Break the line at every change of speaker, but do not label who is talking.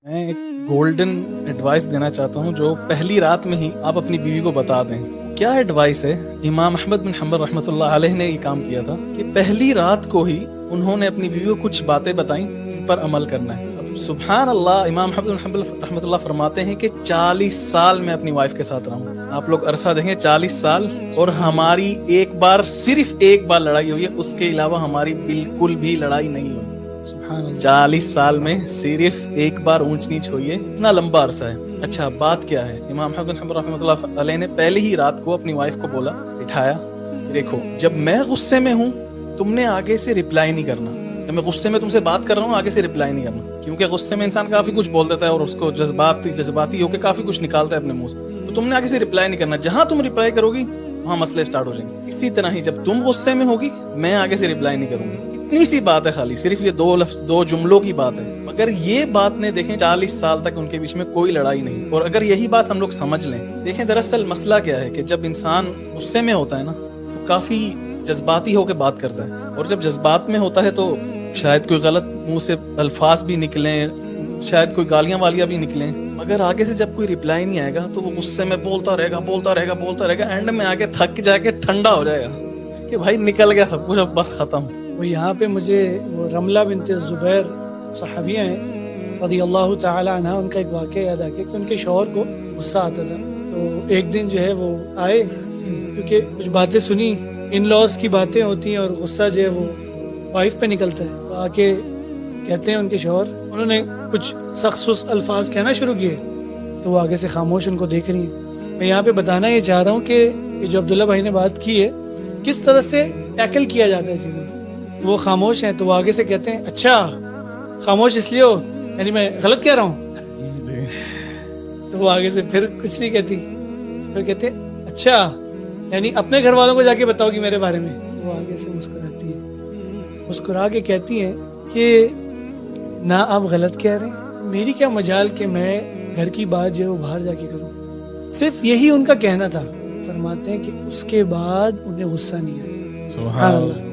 میں ایک golden advice دینا چاہتا ہوں جو پہلی رات میں ہی آپ اپنی بیوی کو بتا دیں. کیا ایڈوائس ہے؟ امام احمد بن حنبل رحمۃ اللہ علیہ نے یہ کام کیا تھا کہ پہلی رات کو ہی انہوں نے اپنی بیوی کو کچھ باتیں بتائیں ان پر عمل کرنا ہے. سبحان اللہ, امام احمد بن حنبل رحمۃ اللہ فرماتے ہیں کہ 40 سال میں اپنی وائف کے ساتھ رہا ہوں. آپ لوگ عرصہ دیکھیں, 40 سال, اور ہماری صرف ایک بار لڑائی ہوئی ہے, اس کے علاوہ ہماری بالکل بھی لڑائی نہیں ہوئی. 40 سال میں صرف ایک بار اونچ نیچ ہوئی ہے, اتنا لمبا عرصہ ہے. اچھا, بات کیا ہے؟ امام احمد بن حنبل رحمۃ اللہ علیہ نے پہلی ہی رات کو اپنی وائف کو بولا, بٹھایا, دیکھو جب میں غصے میں ہوں تم نے آگے سے رپلائی نہیں کرنا. جب میں غصے میں تم سے بات کر رہا ہوں آگے سے رپلائی نہیں کرنا, کیونکہ غصے میں انسان کافی کچھ بول دیتا ہے اور اس کو جذباتی ہو کے کافی کچھ نکالتا ہے اپنے منہ سے. تو تم نے آگے سے رپلائی نہیں کرنا. جہاں تم رپلائی کرو گی وہاں مسئلے سٹارٹ ہو جائیں گے. اسی طرح ہی جب تم غصے میں ہوگی میں آگے سے رپلائی نہیں کروں گا. اتنی سی بات ہے, خالی صرف یہ دو جملوں کی بات ہے, مگر یہ بات نے دیکھیں 40 سال تک ان کے بیچ میں کوئی لڑائی نہیں. اور اگر یہی بات ہم لوگ سمجھ لیں, دیکھیں دراصل مسئلہ کیا ہے کہ جب انسان غصے میں ہوتا ہے نا تو کافی جذباتی ہو کے بات کرتا ہے, اور جب جذبات میں ہوتا ہے تو شاید کوئی غلط منہ سے الفاظ بھی نکلیں, شاید کوئی گالیاں والیاں بھی نکلیں, مگر آگے سے جب کوئی رپلائی نہیں آئے گا تو وہ غصے میں بولتا رہے گا, اینڈ میں آگے تھک جا کے ٹھنڈا ہو جائے گا کہ بھائی نکل گیا سب کچھ, اب بس ختم.
وہ یہاں پہ مجھے وہ رملہ بنت زبیر صحابیہ ہیں رضی اللہ تعالی عنہ, ان کا ایک واقعہ یاد آ گیا کہ ان کے شوہر کو غصہ آتا تھا. تو ایک دن جو ہے وہ آئے, کیونکہ کچھ باتیں سنی, ان لاز کی باتیں ہوتی ہیں اور غصہ جو ہے وہ وائف پہ نکلتا ہے. تو آ کے کہتے ہیں ان کے شوہر, انہوں نے کچھ سخت الفاظ کہنا شروع کیے, تو وہ آگے سے خاموش ان کو دیکھ رہی ہیں. میں یہاں پہ بتانا یہ چاہ رہا ہوں کہ یہ جو عبداللہ بھائی نے بات کی ہے کس طرح سے ٹیکل کیا جاتا ہے چیزوں. وہ خاموش ہیں تو وہ آگے سے کہتے ہیں اچھا خاموش اس لیے ہو, یعنی میں غلط کہہ رہا ہوں. تو وہ آگے سے پھر کچھ نہیں کہتی, پھر کہتے اچھا یعنی اپنے گھر والوں کو جا کے بتاؤ گی میرے بارے میں. وہ آگے سے مسکراتی ہے, مسکرا کے کہتی ہیں کہ نہ آپ غلط کہہ رہے ہیں, میری کیا مجال کہ میں گھر کی بات جو ہے وہ باہر جا کے کروں. صرف یہی ان کا کہنا تھا. فرماتے ہیں کہ اس کے بعد انہیں غصہ نہیں آیا.
سبحان اللہ.